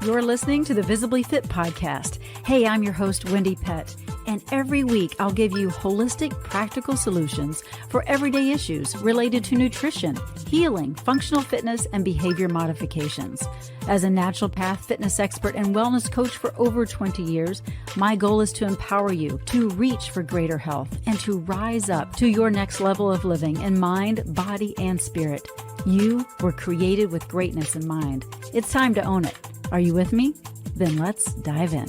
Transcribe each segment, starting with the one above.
You're listening to the Visibly Fit podcast. Hey, I'm your host, Wendie Pett, and every week I'll give you holistic, practical solutions for everyday issues related to nutrition, healing, functional fitness, and behavior modifications. As a natural path fitness expert and wellness coach for over 20 years, my goal is to empower you to reach for greater health and to rise up to your next level of living in mind, body, and spirit. You were created with greatness in mind. It's time to own it. Are you with me? Then let's dive in.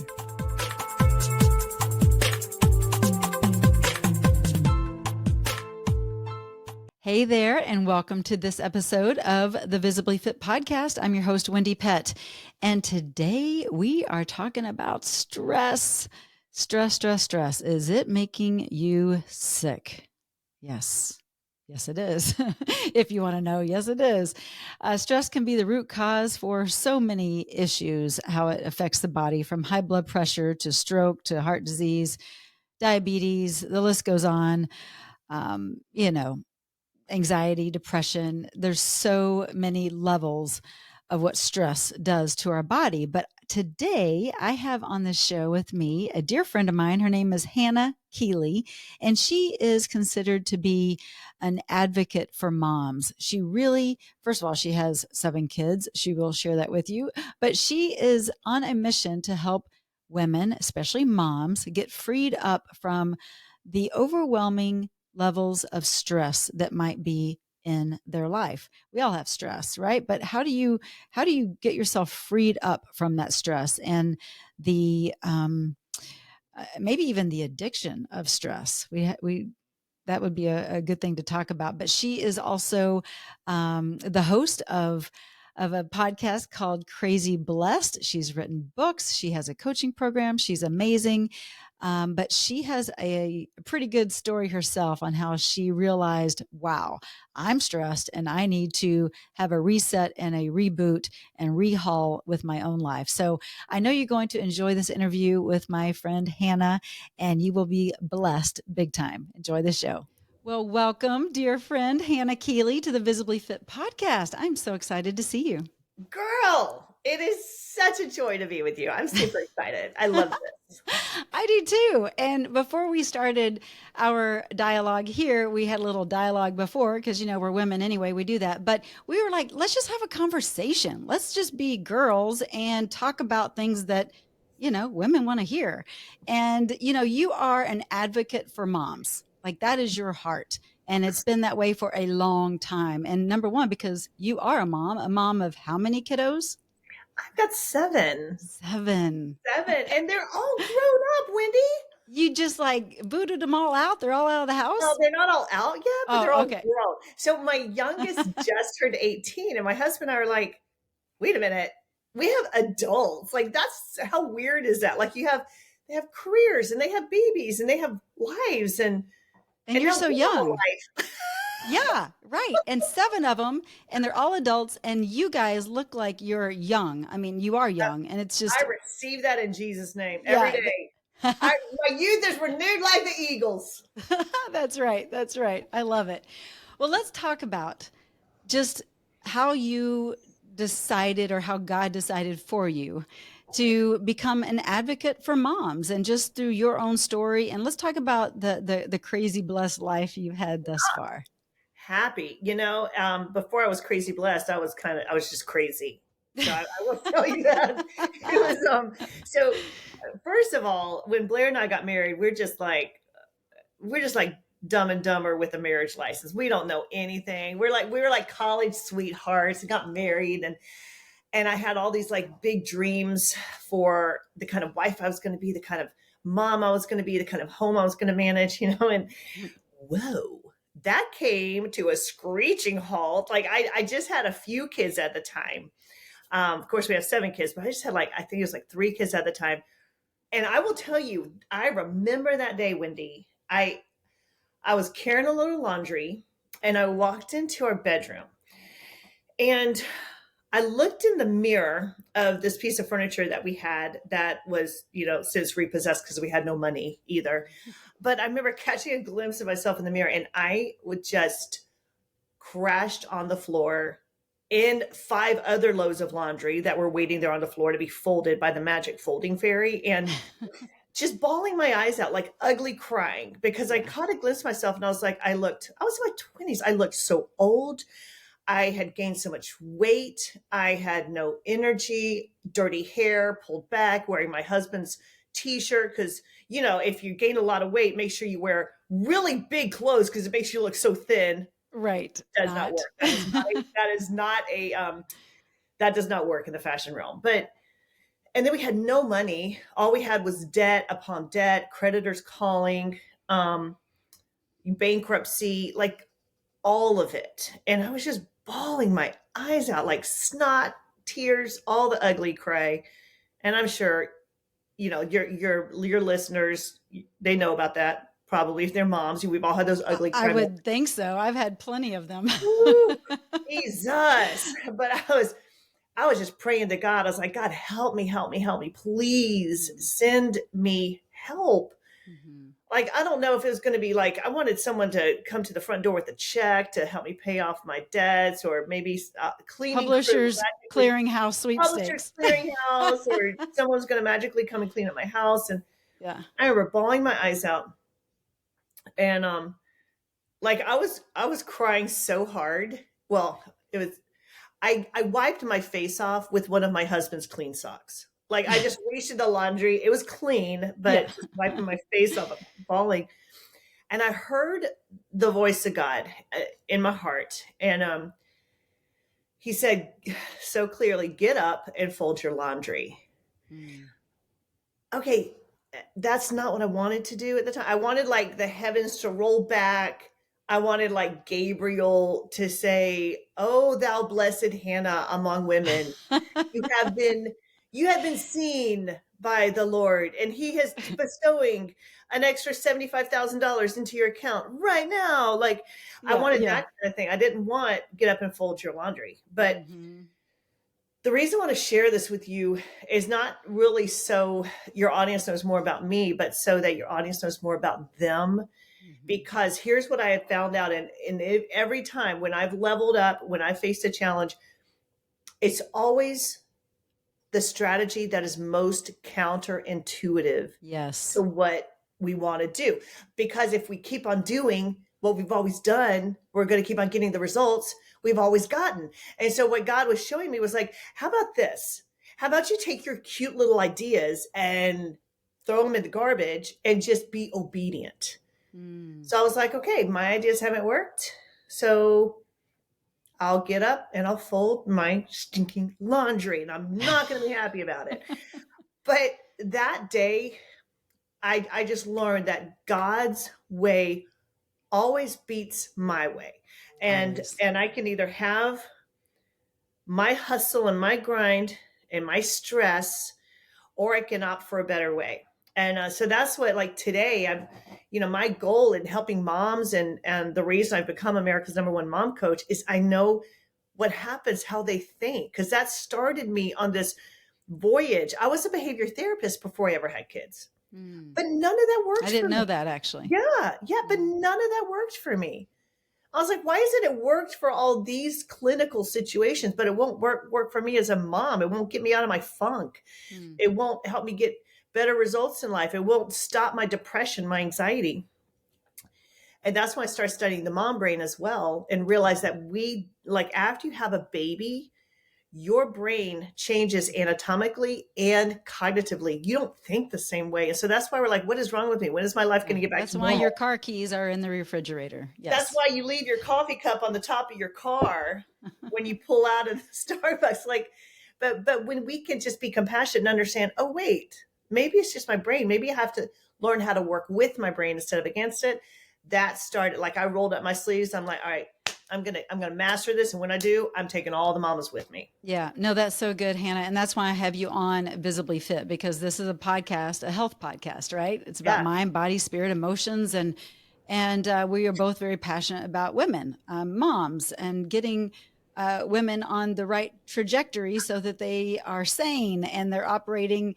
Hey there, and welcome to this episode of the Visibly Fit podcast. I'm your host, Wendie Pett, and today we are talking about stress. Stress. Is it making you sick? Yes. Yes, it is. If you want to know, yes, it is. Stress can be the root cause for so many issues, how it affects the body, from high blood pressure to stroke to heart disease, diabetes, the list goes on. Anxiety, depression. There's so many levels of what stress does to our body. But today I have on the show with me a dear friend of mine. Her name is Keeley, and she is considered to be an advocate for moms. She really, first of all, she has 7 kids. She will share that with you, but she is on a mission to help women, especially moms, get freed up from the overwhelming levels of stress that might be in their life. We all have stress, right? But how do you get yourself freed up from that stress and the maybe even the addiction of stress? We that would be a good thing to talk about. But she is also the host of a podcast called Crazy Blessed. She's written books. She has a coaching program. She's amazing. But she has a pretty good story herself on how she realized, wow, I'm stressed and I need to have a reset and a reboot and rehaul with my own life. So I know you're going to enjoy this interview with my friend Hannah, and you will be blessed big time. Enjoy the show. Well, welcome, dear friend Hannah Keeley, to the Visibly Fit podcast. I'm so excited to see you. Girl, it is such a joy to be with you. I'm super excited. I love this. I do too. And before we started our dialogue here, we had a little dialogue before because, we're women anyway, we do that. But we were like, let's just have a conversation. Let's just be girls and talk about things that, women want to hear. And, you are an advocate for moms. Like that is your heart. And it's been that way for a long time. And number one, because you are a mom of how many kiddos? I've got 7. 7. 7. And they're all grown up, Wendie. You just booted them all out? They're all out of the house? No, they're not all out yet, but they're all okay. grown. So my youngest just turned 18, and my husband and I are like, wait a minute, we have adults. Like, that's how weird is that? Like they have careers and they have babies and they have lives and you're so young. Yeah, right. And 7 of them, and they're all adults, and you guys look like you're young. I mean, you are young, and it's just... I receive that in Jesus' name every day. My youth is renewed like the eagles. That's right. I love it. Well, let's talk about just how you decided, or how God decided for you to become an advocate for moms, and just through your own story. And let's talk about the crazy blessed life you've had thus far. Happy. Before I was crazy blessed, I was just crazy. So I will tell you that. It was, so first of all, when Blair and I got married, we're just like Dumb and Dumber with a marriage license. We don't know anything. We were like college sweethearts and got married, and I had all these big dreams for the kind of wife I was going to be, the kind of mom I was going to be, the kind of home I was going to manage, and whoa, that came to a screeching halt. I just had a few kids at the time. Of course we have 7 kids, but I just had I think it was 3 kids at the time. And I will tell you, I remember that day, Wendie. I was carrying a load of laundry and I walked into our bedroom and I looked in the mirror of this piece of furniture that we had that was, since repossessed because we had no money either. But I remember catching a glimpse of myself in the mirror and I would just crashed on the floor and 5 other loads of laundry that were waiting there on the floor to be folded by the magic folding fairy, and just bawling my eyes out, like ugly crying, because I Yeah. caught a glimpse of myself and I was like, I was in my 20s. I looked so old. I had gained so much weight. I had no energy, dirty hair, pulled back, wearing my husband's t-shirt. Cause if you gain a lot of weight, make sure you wear really big clothes because it makes you look so thin. Right. Does not Not. work. That does not work in the fashion realm. And then we had no money. All we had was debt upon debt, creditors calling, um, bankruptcy, like all of it. And I was just bawling my eyes out, like snot, tears, all the ugly cry. And I'm sure, your listeners, they know about that. Probably if they're moms, we've all had those ugly I cry moments. would think so. I've had plenty of them. Woo, Jesus. But I was just praying to God. I was like, God, help me, help me, help me. Please send me help. Mhm. Like, I don't know if it was going to be like, I wanted someone to come to the front door with a check to help me pay off my debts, or maybe cleaning crew, Publishers magically, Clearinghouse publisher's sweepstakes. clearinghouse, or someone's going to magically come and clean up my house. And Yeah. I remember bawling my eyes out. And, like I was crying so hard. Well, it was, I wiped my face off with one of my husband's clean socks. Like I just reached in the laundry. It was clean, Yeah. but just wiping my face off, bawling. And I heard the voice of God in my heart. And he said so clearly, get up and fold your laundry. Mm. Okay, that's not what I wanted to do at the time. I wanted like the heavens to roll back. I wanted like Gabriel to say, "Oh, thou blessed Hannah among women, you have been you have been seen by the Lord, and He is bestowing an extra $75,000 into your account right now." Like I Yeah. wanted Yeah. that kind of thing. I didn't want get up and fold your laundry, but Mhm. the reason I want to share this with you is not really so your audience knows more about me, but so that your audience knows more about them. Mhm. Because here's what I have found out, and every time when I've leveled up, when I faced a challenge, it's always the strategy that is most counterintuitive Yes. to what we want to do. Because if we keep on doing what we've always done, we're going to keep on getting the results we've always gotten. And so what God was showing me was like, how about this? How about you take your cute little ideas and throw them in the garbage and just be obedient? Mm. So I was like, okay, my ideas haven't worked. So I'll get up and I'll fold my stinking laundry, and I'm not going to be happy about it. But that day, I just learned that God's way always beats my way. And Always. and I can either have my hustle and my grind and my stress, or I can opt for a better way. And so that's what, like today, my goal in helping moms, and the reason I've become America's #1 mom coach is I know what happens, how they think, because that started me on this voyage. I was a behavior therapist before I ever had kids, Mm. but none of that I works for didn't me. know that actually. Yeah, but Mm. none of that worked for me. I was like, why isn't it worked for all these clinical situations, but it won't work for me as a mom? It won't get me out of my funk. Mm. It won't help me get better results in life. It won't stop my depression, my anxiety. And that's when I started studying the mom brain as well, and realized that like after you have a baby, your brain changes anatomically and cognitively. You don't think the same way. And so that's why we're like, what is wrong with me? When is my life Yeah. going to get back That's to why your normal? car keys are in the refrigerator. That's Yes. why you leave your coffee cup on the top of your car when you pull out of Starbucks. Like, but when we can just be compassionate and understand, oh wait, maybe it's just my brain. Maybe I have to learn how to work with my brain instead of against it. That started, like, I rolled up my sleeves. I'm like, all right, I'm gonna master this, and when I do, I'm taking all the mamas with me. Yeah, no, that's so good, Hannah. And that's why I have you on Visibly Fit, because this is a podcast, a health podcast, right? It's about Yeah, mind, body, spirit, emotions. And we are both very passionate about women, moms, and getting women on the right trajectory so that they are sane and they're operating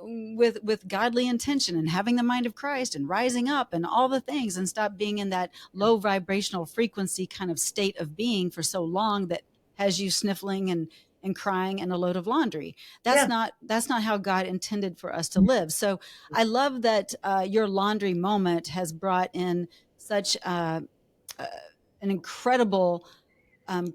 with godly intention and having the mind of Christ and rising up and all the things, and stop being in that low vibrational frequency kind of state of being for so long that has you sniffling and crying and a load of laundry. Yeah. That's not how God intended for us to live. So I love that your laundry moment has brought in such uh, an incredible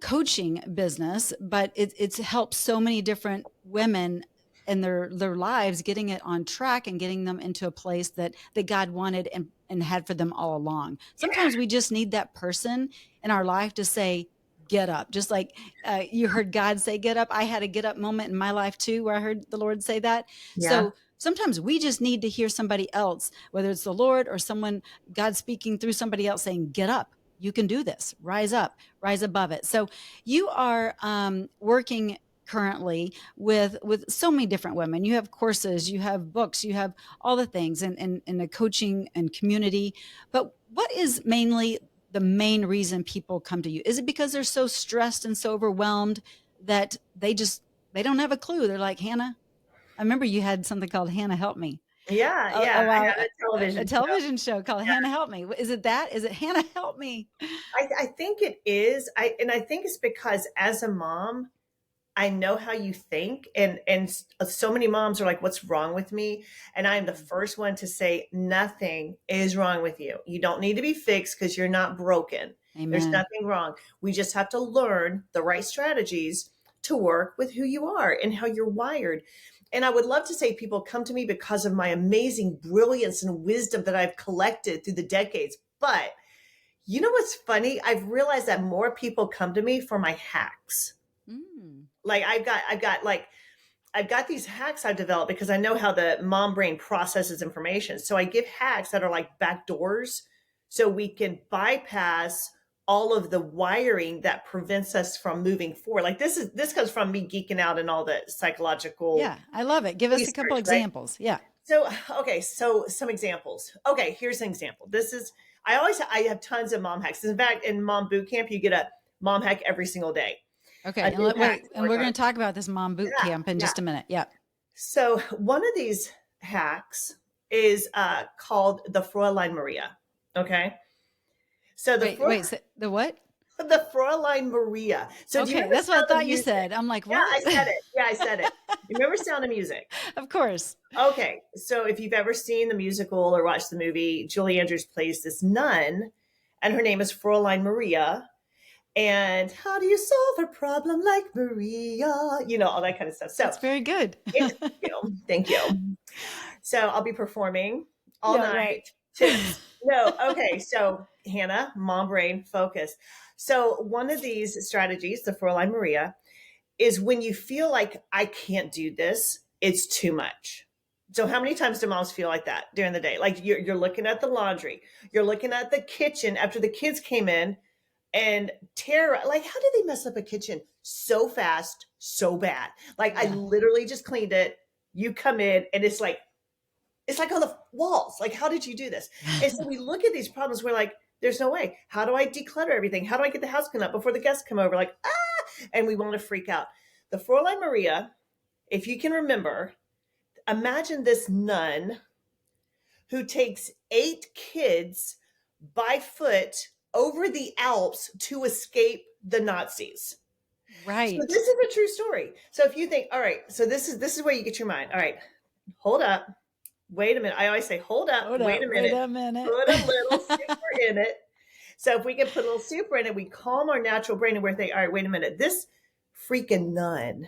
coaching business, but it's helped so many different women in their lives, getting it on track and getting them into a place that God wanted and had for them all along. Sometimes we just need that person in our life to say, get up. Just like you heard God say, get up. I had a get up moment in my life too, where I heard the Lord say that. Yeah. So sometimes we just need to hear somebody else, whether it's the Lord or someone, God speaking through somebody else saying, get up. You can do this. Rise up, rise above it. So you are working currently with so many different women. You have courses, you have books, you have all the things in the coaching and community. But what is mainly the main reason people come to you? Is it because they're so stressed and so overwhelmed that they don't have a clue? They're like, Hannah, I remember you had something called Hannah Help Me Yeah. Yeah. a I while, had a a television show. television show called Hannah Help Me. Is it that? Is it Hannah Help Me? I think it is. I think it's because as a mom, I know how you think, and so many moms are like, "What's wrong with me?" And I'm the first one to say, "Nothing is wrong with you. You don't need to be fixed because you're not broken. There's Amen. nothing wrong. We just have to learn the right strategies to work with who you are and how you're wired." And I would love to say people come to me because of my amazing brilliance and wisdom that I've collected through the decades. But you know what's funny? I've realized that more people come to me for my hacks. Mm. Like I've got these hacks I've developed because I know how the mom brain processes information. So I give hacks that are like back doors so we can bypass all of the wiring that prevents us from moving forward. Like this comes from me geeking out and all the psychological Yeah, I love it. Give us a couple research, right? examples. Yeah. So okay, so some examples. Okay, here's an example. I have tons of mom hacks. In fact, in mom boot camp, you get a mom hack every single day. A Okay. And new hack wait, to and work we're on. going to talk about this mom boot Yeah, camp in yeah. just a minute. Yeah. So one of these hacks is called the Fräulein Maria. Okay. So Wait, the what? the Fräulein Maria. So do you Okay, remember that's what I Sound of thought you Music? said. I'm like, Yeah, what? I said it. Yeah, I said it. You remember Sound of Music? Of course. Okay. So if you've ever seen the musical or watched the movie, Julie Andrews plays this nun, and her name is Fräulein Maria. And how do you solve a problem like Maria? You know, all that kind of stuff. So That's very good. it's, you know, thank you. So I'll be performing all Yeah, right. night. Tips. No, okay. So Hannah, mom brain, focus. So one of these strategies, the Fräulein Maria, is when you feel like I can't do this, it's too much. So how many times do moms feel like that during the day? Like you're looking at the laundry, you're looking at the kitchen after the kids came in and terror. Like how did they mess up a kitchen so fast, so bad? Like I Yeah. literally just cleaned it. You come in and it's like on the walls. Like, how did you do this? And so we look at these problems. We're like, there's no way. How do I declutter everything? How do I get the house cleaned up before the guests come over? Like, and we want to freak out. The Fräulein Maria, if you can remember, imagine this nun who takes 8 kids by foot over the Alps to escape the Nazis. So Right. this is a true story. So if you think, all right, so this is where you get your mind. All right, hold up. Wait a minute. I always say, hold up, Hold wait up. a Wait minute, a minute. put a little super in it. So if we can put a little super in it, we calm our natural brain and we're thinking, all right, wait a minute, this freaking nun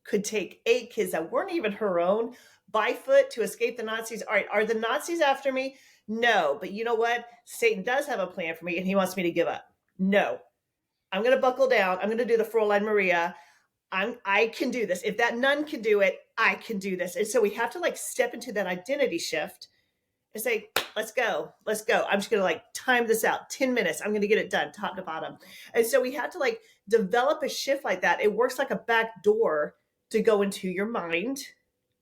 could take 8 kids that weren't even her own by foot to escape the Nazis. All right, are the Nazis after me? No, but you know what? Satan does have a plan for me and he wants me to give up. No, I'm going to buckle down. I'm going to do the Fräulein Maria. I can do this. If that nun can do it, I can do this. And so we have to like step into that identity shift and say, let's go. Let's go. I'm just going to like time this out 10 minutes. I'm going to get it done top to bottom. And so we have to like develop a shift like that. It works like a back door to go into your mind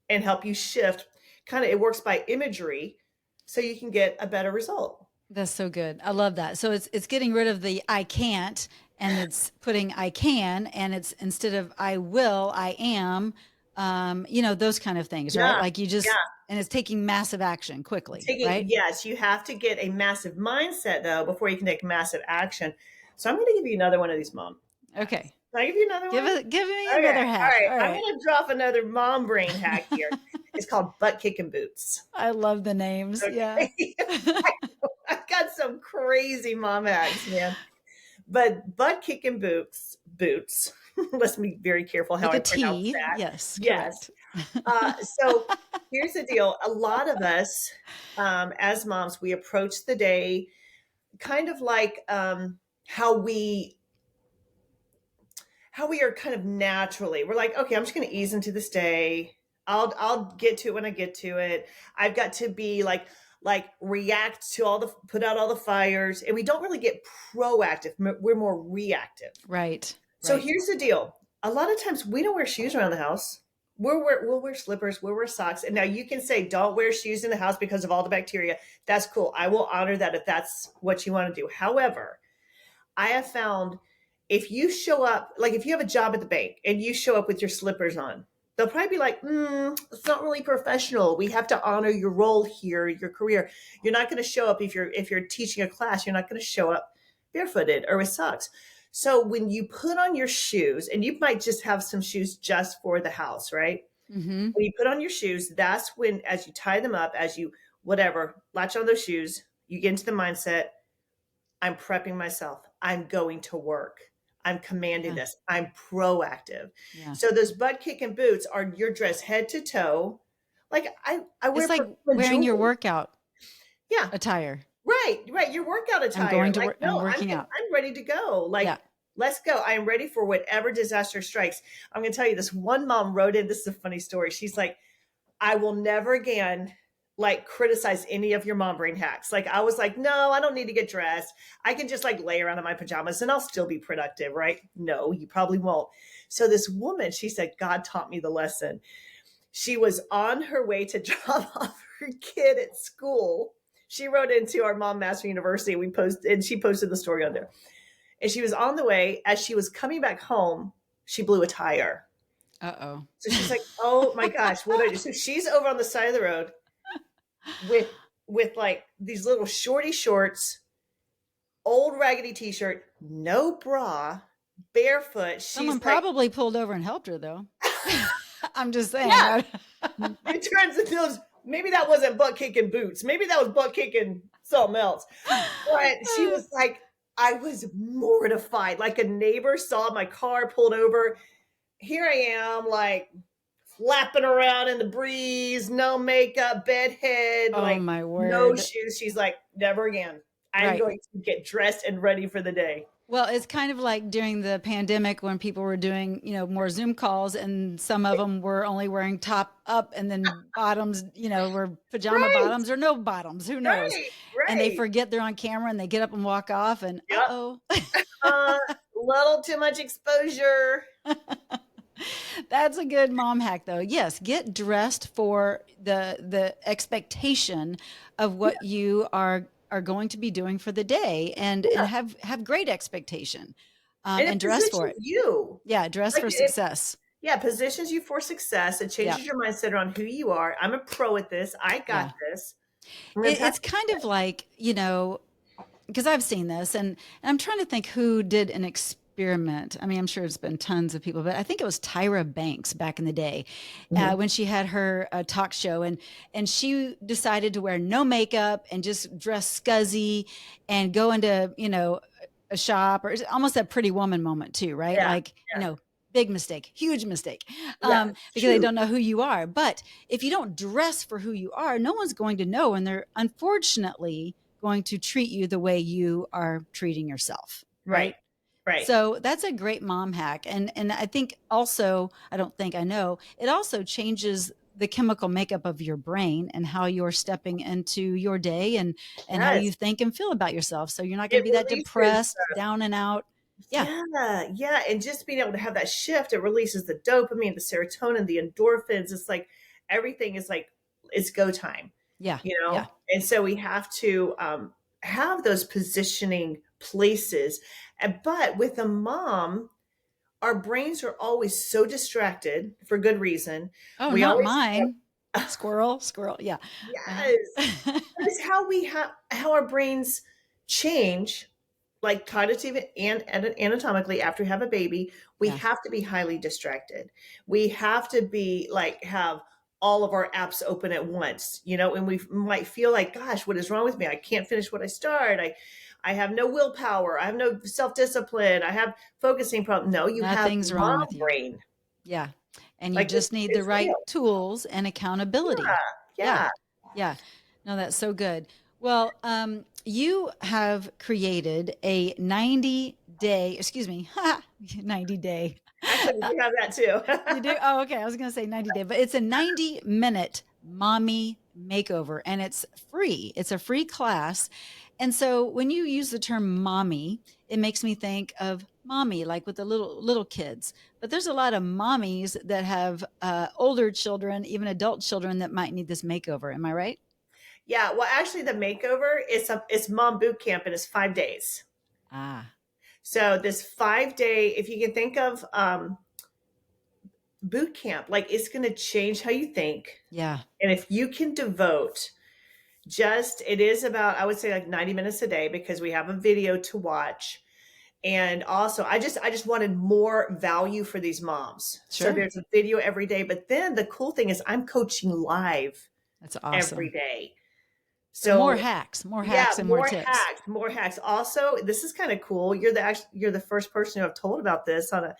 and help you shift. Kind of, it works by imagery so you can get a better result. That's so good. I love that. So it's getting rid of the I can't and it's putting I can, and it's instead of I will, I am, those kind of things, right? Yeah. Like you Yeah. just, and it's taking massive action quickly, Taking, right? yes, you have to get a massive mindset though before you can take massive action. So I'm going to give you another one of these, Mom. Okay. Can I give you another one? Give me Okay. another All hack. right. All I'm right. going to drop another mom brain hack here. It's called butt kicking boots. I love the names. Yeah. Okay. I've got some crazy mom hacks, man. But butt kicking boots. Let's be very careful how Like I a pronounce T. that. Yes, Yes. correct. So here's the deal. A lot of us, as moms, we approach the day kind of like how we are kind of naturally. We're like, okay, I'm just going to ease into this day. I'll get to it when I get to it. I've got to be like react to put out all the fires, and we don't really get proactive. We're more reactive. Right. So Right. here's the deal. A lot of times we don't wear shoes around the house. We'll wear slippers, we'll wear socks. And now you can say, don't wear shoes in the house because of all the bacteria. That's cool. I will honor that if that's what you want to do. However, I have found if you show up, like if you have a job at the bank and you show up with your slippers on, they'll probably be like, it's not really professional. We have to honor your role here, your career. You're not going to show up if you're teaching a class, you're not going to show up barefooted or with socks. So when you put on your shoes, and you might just have some shoes just for the house, right? Mm-hmm. When you put on your shoes, that's when, as you tie them up, as you whatever, latch on those shoes, you get into the mindset, I'm prepping myself. I'm going to work. I'm commanding Yeah. this. I'm proactive. Yeah. So those butt kicking boots are your dress head to toe. Like I wear It's like perfume and wearing your jewelry. workout Yeah, attire. right. Your workout I'm attire. going to Like, work. I'm no, working out. I'm ready to go. Yeah. Like, let's go. I am ready for whatever disaster strikes. I'm going to tell you this. One mom wrote in. This is a funny story. She's like, I will never again like criticize any of your mom brain hacks. Like I was like, no, I don't need to get dressed. I can just like lay around in my pajamas and I'll still be productive, right? No, you probably won't. So this woman, she said, God taught me the lesson. She was on her way to drop off her kid at school. She wrote into our Mom Master University. And she posted the story on there. And she was on the way. As she was coming back home, she blew a tire. Uh-oh. So she's like, oh my gosh, what do I do? So she's over on the side of the road with like these little shorty shorts, old raggedy t-shirt, no bra, barefoot. She's Someone like, probably pulled over and helped her, though. I'm just saying. yeah, it turns into those. Maybe that wasn't butt kicking boots. Maybe that was butt kicking something else. But she was like, I was mortified. Like a neighbor saw my car pulled over. Here I am, like flapping around in the breeze, no makeup, bedhead, Oh like my no word. shoes. She's like, never again. I'm Right. going to get dressed and ready for the day. Well, it's kind of like during the pandemic when people were doing, more Zoom calls and some of them were only wearing top up and then bottoms, were pajama Right, bottoms or no bottoms, who knows? right, And they right. forget they're on camera and they get up and walk off and Yep. uh-oh. Little too much exposure. That's a good mom hack though. Yes, get dressed for the expectation of what you are going to be doing for the day and Yeah. have great expectation. And it And dress for positions it. you. Yeah, dress Like for success. yeah, positions you for success. It Yeah. changes your mindset on who you are. I'm a pro at this. I got Yeah. this. I'm gonna It's tackle kind of like, because I've seen this and I'm trying to think who did an experiment. I mean, I'm sure it's been tons of people, but I think it was Tyra Banks back in the day Mhm. when she had her talk show and she decided to wear no makeup and just dress scuzzy and go into, a shop or it's almost that Pretty Woman moment too, right? Yeah, Like, yeah, big mistake, huge mistake, yeah. because they True. don't know who you are. But if you don't dress for who you are, no one's going to know. And they're unfortunately going to treat you the way you are treating yourself. Right, Right. right. So that's a great mom hack. And I think also, I don't think I know, it also changes the chemical makeup of your brain and how you're stepping into your day and how you Yes. think and feel about yourself. So you're not going It to be that releases depressed, down and out. Yeah. yeah, yeah. And just being able to have that shift, it releases the dopamine, the serotonin, the endorphins. It's like everything is like it's go time, Yeah. you Yeah. know? And so we have to have those positioning places. But with a mom, our brains are always so distracted for good reason. Oh, We not always mine. have, Squirrel, squirrel. Yeah. yes, Uh-huh. that is how we have how our brains change. like cognitive and anatomically, after we have a baby, we Yeah. have to be highly distracted. We have to be like, have all of our apps open at once, and we might feel like, gosh, what is wrong with me? I can't finish what I start. I have no willpower. I have no self-discipline. I have focusing problem. No, you have Nothing's wrong mom with you. brain. Yeah. And you Like just need the it's right real. tools and accountability. Yeah. Yeah. Yeah. No, that's so good. Well, you have created a 90-day, excuse me, 90-day. Actually, we do have that too. You do? Oh, okay. I was going to say 90-day, but it's a 90-minute mommy makeover and it's free. It's a free class. And so when you use the term mommy, it makes me think of mommy, like with the little kids. But there's a lot of mommies that have older children, even adult children that might need this makeover. Am I right? Yeah. Well, actually, the makeover is it's mom boot camp and it's 5 days. Ah, So this 5 day, if you can think of boot camp, like it's going to change how you think. yeah. And if you can devote it is about, I would say like 90 minutes a day because we have a video to watch. And also I just wanted more value for these moms. So Sure. there's a video every day, but then the cool thing is I'm coaching live That's every awesome. day. So more So hacks, yeah, and more tips. more hacks. Also, this is kind of cool. You're the first person who I've told about this on a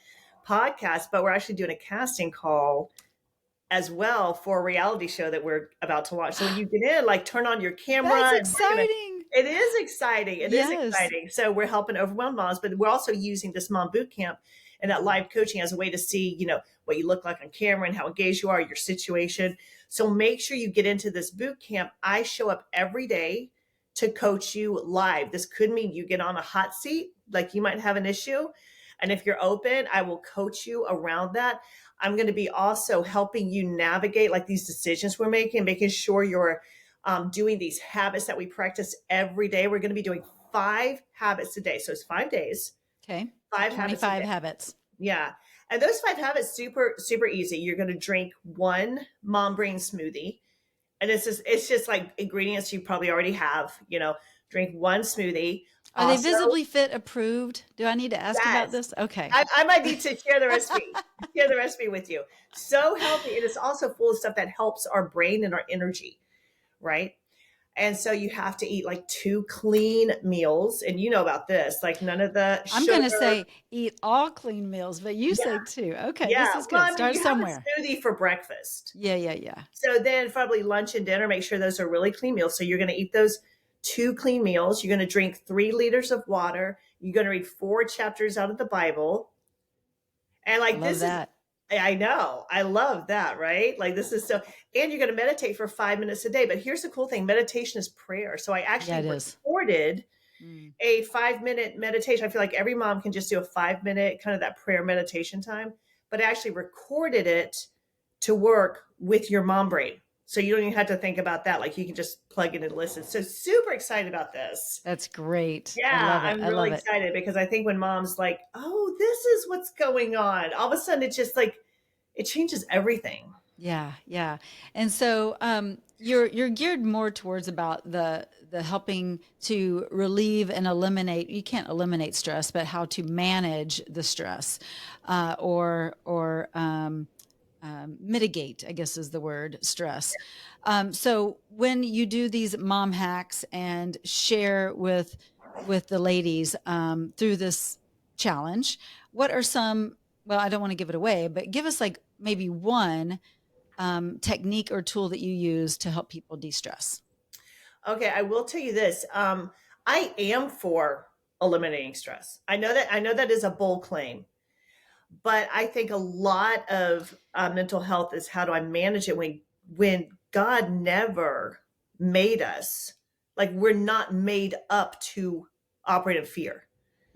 podcast, but we're actually doing a casting call as well for a reality show that we're about to launch. So when you get in, like turn on your camera That's and exciting. it is exciting. It is Yes. exciting. So we're helping overwhelmed moms, but we're also using this mom boot camp and that live coaching as a way to see, what you look like on camera and how engaged you are, your situation. So make sure you get into this boot camp. I show up every day to coach you live. This could mean you get on a hot seat, like you might have an issue. And if you're open, I will coach you around that. I'm going to be also helping you navigate like these decisions we're making sure you're doing these habits that we practice every day. We're going to be doing 5 habits a day. So it's 5 days, Okay. So 5 habits a 25 day. habits. Yeah. And those 5 habits, super, super easy. You're going to drink one mom brain smoothie. And it's just like ingredients you probably already have, drink one smoothie. Are they Also, Visibly Fit approved? Do I need to ask about yes, this? Okay. I might need to share the recipe with you. So healthy. And it's also full of stuff that helps our brain and our energy, right? And so you have to eat like 2 clean meals. And you know about this, like none of the I'm going to sugar. say eat all clean meals, but you say two. Okay. Yeah. This is Well, good. I mean, Start you have somewhere. a smoothie for breakfast. Yeah. Yeah. Yeah. So then probably lunch and dinner, make sure those are really clean meals. So you're going to eat those 2 clean meals. You're going to drink 3 liters of water. You're going to read 4 chapters out of the Bible. And I like, love this is, that. I know, I love that, right? Like this is so, and you're going to meditate for 5 minutes a day. But here's the cool thing. Meditation is prayer. So I Yeah, actually it is. recorded Mm. a 5 minute meditation. I feel like every mom can just do a 5 minute kind of that prayer meditation time, but I actually recorded it to work with your mom brain. So you don't even have to think about that. Like you can just plug in and listen. So super excited about this. That's great. I Yeah, love it. I'm I really love it. excited because I think when mom's like, oh, this is what's going on, all of a sudden it's just like, it changes everything. Yeah, yeah. And so you're geared more towards about the helping to relieve and eliminate. You can't eliminate stress, but how to manage the stress, or mitigate, I guess is the word, stress. So when you do these mom hacks and share with the ladies through this challenge, what are some? Well, I don't want to give it away, but give us like maybe one technique or tool that you use to help people de-stress. Okay, I will tell you this. I am for eliminating stress. I know that is a bold claim, but I think a lot of mental health is how do I manage it when God never made us, like we're not made up to operate in fear.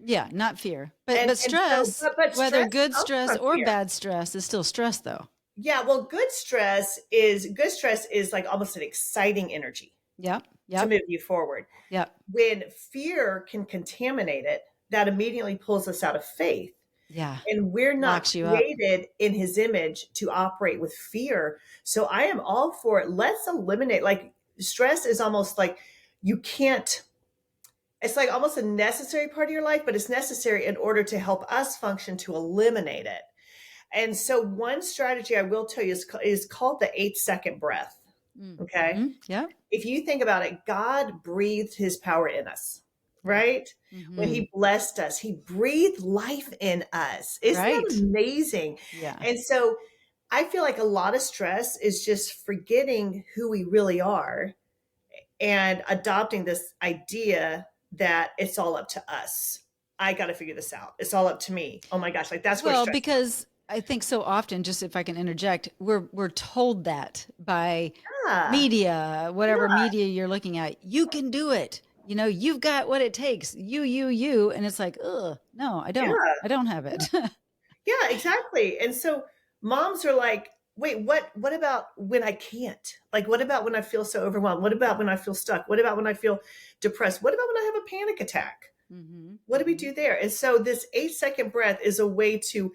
Yeah, not fear, And but so stress, but whether stress good comes stress from or fear. bad stress, is still stress, though. Yeah, well, good stress is like almost an exciting energy Yep, to yep, move you forward. yep. When fear can contaminate it, that immediately pulls us out of faith. Yeah, And we're not locks you up. created in his image to operate with fear. So I am all for it. Let's eliminate, like, stress is almost like you can't it's like almost a necessary part of your life, but it's necessary in order to help us function to eliminate it. And so one strategy I will tell you is called the 8-second breath. Okay. Mm-hmm. Yeah. If you think about it, God breathed his power in us, Yeah. right? When Mm-hmm. he blessed us, he breathed life in us. Isn't that Right. amazing? Yeah. And so I feel like a lot of stress is just forgetting who we really are and adopting this idea that it's all up to us. I got to figure this out. It's all up to me. Oh my gosh, like that's where Well, stress because I think so often, just if I can interject, we're told that by comes. Yeah. media, whatever media you're looking at, you can do it. You know, you've got what it takes. You, and it's like, ugh, no, I don't. Yeah. I don't have it. Yeah, exactly. And so moms are like, wait, what about when I can't? Like what about when I feel so overwhelmed? What about when I feel stuck? What about when I feel depressed? What about when I have a panic attack? Mm-hmm. What do we Mm-hmm. do there? And so this 8-second breath is a way to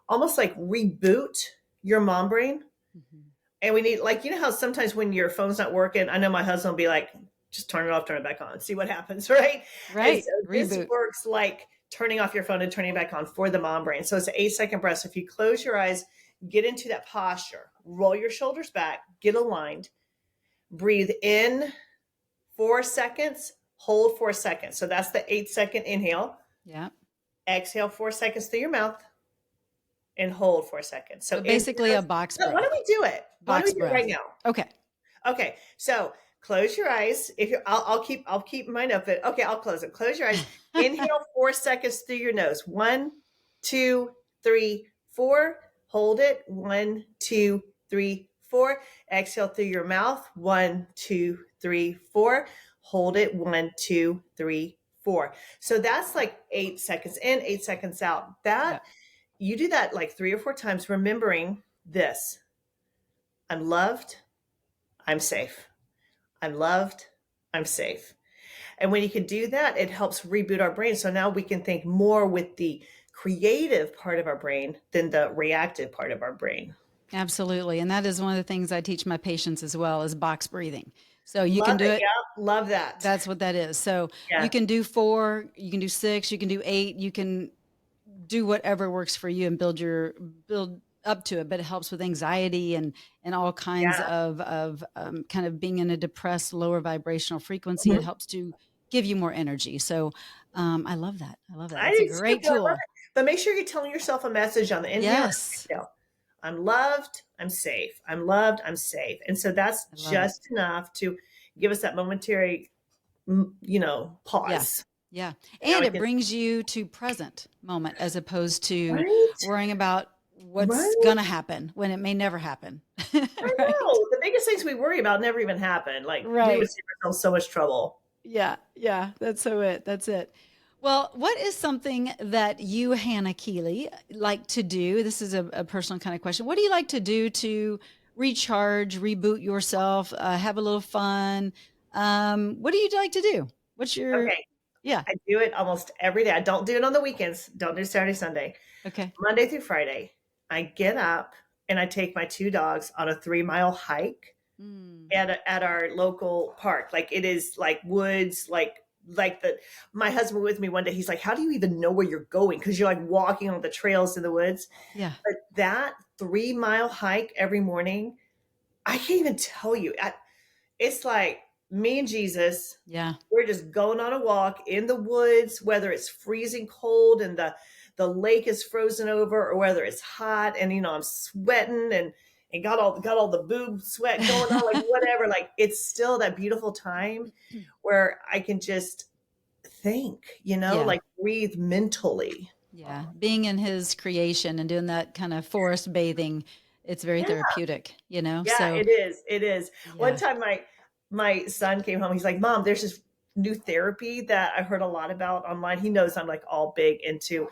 almost like reboot your mom brain. Mm-hmm. And we need, like, you know how sometimes when your phone's not working, I know my husband will be like, just turn it off, turn it back on, see what happens, right? And Right. so this Reboot. works like turning off your phone and turning it back on for the mom brain. So it's an 8-second breath. So if you close your eyes, get into that posture, roll your shoulders back, get aligned, breathe in 4 seconds, hold 4 seconds. So that's the 8-second inhale. Yeah. Exhale 4 seconds through your mouth and hold 4 seconds. So So in, basically a box why don't breath. we do it? Why don't we Box do it right breath. now? Okay. Okay, so close your eyes. If you're, I'll keep mine open. Okay, I'll close it. Close your eyes. Inhale 4 seconds through your nose. 1, 2, 3, 4. Hold it. 1, 2, 3, 4. Exhale through your mouth. 1, 2, 3, 4. Hold it. 1, 2, 3, 4. So that's like 8 seconds in, 8 seconds out. Yeah. That you do that like 3 or 4 times, remembering this: I'm loved. I'm safe. I'm loved. I'm safe. And when you can do that, it helps reboot our brain. So now we can think more with the creative part of our brain than the reactive part of our brain. Absolutely. And that is one of the things I teach my patients as well is box breathing. So you can Love do it. it. Yeah. Love that. That's what that is. So you Yeah. can do 4, you can do 6, you can do 8, you can do whatever works for you and build up to it. But it helps with anxiety and all kinds Yeah. of kind of being in a depressed, lower vibrational frequency. It Mhm. helps to give you more energy. So I love that. I love that. I That's a do too. great I love tool. it. But make sure you're telling yourself a message on the inhale and Yes, exhale. I'm loved. I'm safe. I'm loved. I'm safe. And so that's I love it. just enough to give us that momentary, Yeah. pause. Yeah. And now And we it can, brings you to present moment as opposed to right? worrying about what's Right. going to happen when it may never happen. I Right. know. The biggest things we worry about never even happen. Like we would Right. save ourselves so much trouble. Yeah. Yeah. That's so it. That's it. Well, what is something that you, Hannah Keeley, like to do? This is a personal kind of question. What do you like to do to recharge, reboot yourself, have a little fun? What do you like to do? What's your, Okay. yeah. I do it almost every day. I don't do it on the weekends. Don't do Saturday, Sunday. Okay. Monday through Friday, I get up and I take my 2 dogs on a 3-mile hike Mm. at our local park. Like it is like woods, like the my husband with me one day, he's like, how do you even know where you're going? Because you're like walking on the trails in the woods. Yeah. But that 3-mile hike every morning, I can't even tell you. It's like me and Jesus. Yeah. We're just going on a walk in the woods, whether it's freezing cold and the lake is frozen over, or whether it's hot and I'm sweating and got all the boob sweat going on, like whatever. Like it's still that beautiful time where I can just think, Yeah. like breathe mentally. Yeah. Being in his creation and doing that kind of forest bathing, it's very Yeah. therapeutic, you know? Yeah, So, it is. It is. One yeah. time my son came home. He's like, "Mom, there's this new therapy that I heard a lot about online." He knows I'm like all big into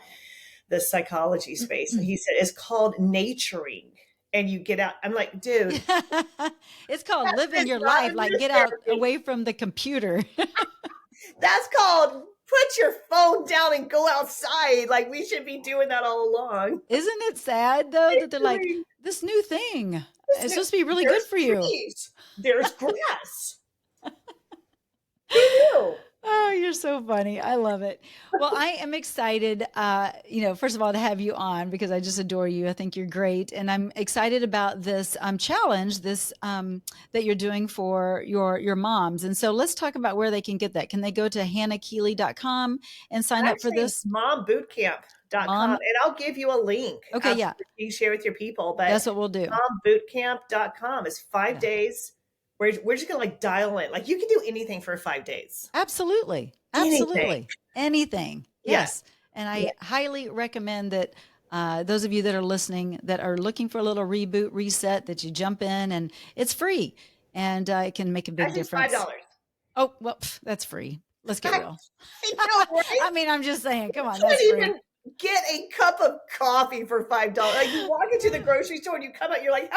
the psychology space. And he said it's called naturing. And you get out. I'm like, dude, It's called that living is your not life, a like new get out therapy. away from the computer. That's called put your phone down and go outside. Like we should be doing that all along. Isn't it sad though that they're like, Naturing. this new thing, This it's new, supposed to be really good there's for you. trees. There's grass. Who knew? Oh, you're so funny. I love it. Well, I am excited, first of all, to have you on because I just adore you. I think you're great. And I'm excited about this challenge, that you're doing for your moms. And so let's talk about where they can get that. Can they go to hannahkeeley.com and sign up for Actually, this? mombootcamp.com, Mom. and I'll give you a link Okay. after Yeah. you share with your people. But That's what we'll do. mombootcamp.com is 5 days. We're just gonna like dial in. Like you can do anything for 5 days. Absolutely. Anything. Absolutely. Anything. Yeah. Yes. And Yeah. I highly recommend that those of you that are listening that are looking for a little reboot, reset, that you jump in and it's free and it can make a big Actually, it's $5. difference. Oh, well, that's free. Let's get real. I know, right? I mean, I'm just saying, come on, You that's can't free. even get a cup of coffee for $5. Like you walk into the grocery store and you come out, you're like,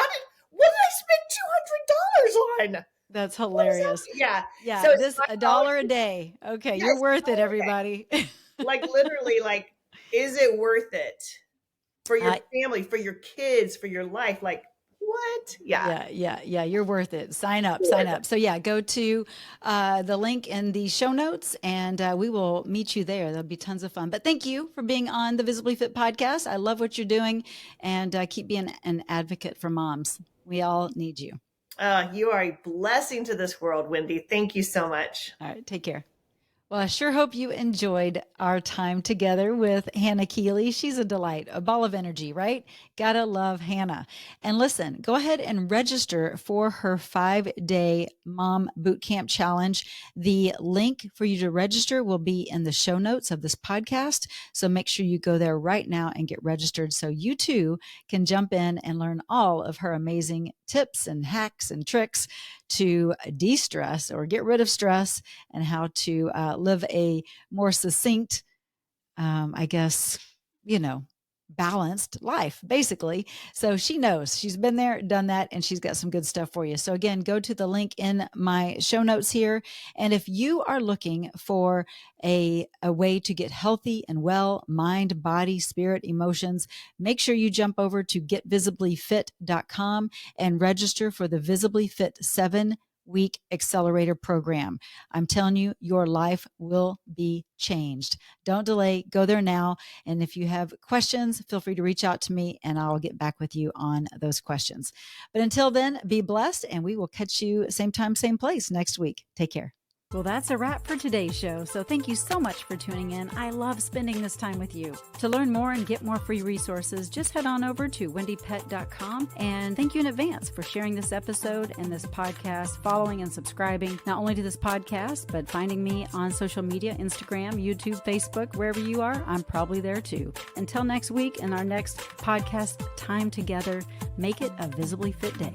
what did I spend $200 on? That's hilarious. Yeah. Yeah. So This it's $1 a day. Okay. Yeah, You're it's worth it, $1 a day. everybody. Like literally, like, is it worth it for your family, for your kids, for your life? Like, what? Yeah. Yeah. You're worth it. Sign up. So yeah, go to the link in the show notes and we will meet you there. There'll be tons of fun. But thank you for being on the Visibly Fit podcast. I love what you're doing and keep being an advocate for moms. We all need you. You are a blessing to this world, Wendie. Thank you so much. All right. Take care. Well, I sure hope you enjoyed our time together with Hannah Keeley. She's a delight, a ball of energy, right? Gotta love Hannah. And listen, go ahead and register for her 5-day Mom Bootcamp Challenge. The link for you to register will be in the show notes of this podcast. So make sure you go there right now and get registered so you too can jump in and learn all of her amazing tips and hacks and tricks to de-stress or get rid of stress and how to live a more succinct, balanced life, basically. So she knows, she's been there, done that, and she's got some good stuff for you. So again, go to the link in my show notes here. And if you are looking for a way to get healthy and well, mind, body, spirit, emotions, make sure you jump over to getvisiblyfit.com and register for the Visibly Fit 7-week accelerator program. I'm telling you, your life will be changed. Don't delay. Go there now. And if you have questions, feel free to reach out to me and I'll get back with you on those questions. But until then, be blessed and we will catch you same time, same place next week. Take care. Well, that's a wrap for today's show. So thank you so much for tuning in. I love spending this time with you. To learn more and get more free resources, just head on over to wendiepett.com. And thank you in advance for sharing this episode and this podcast, following and subscribing, not only to this podcast, but finding me on social media, Instagram, YouTube, Facebook, wherever you are, I'm probably there too. Until next week and our next podcast time together, make it a Visibly Fit day.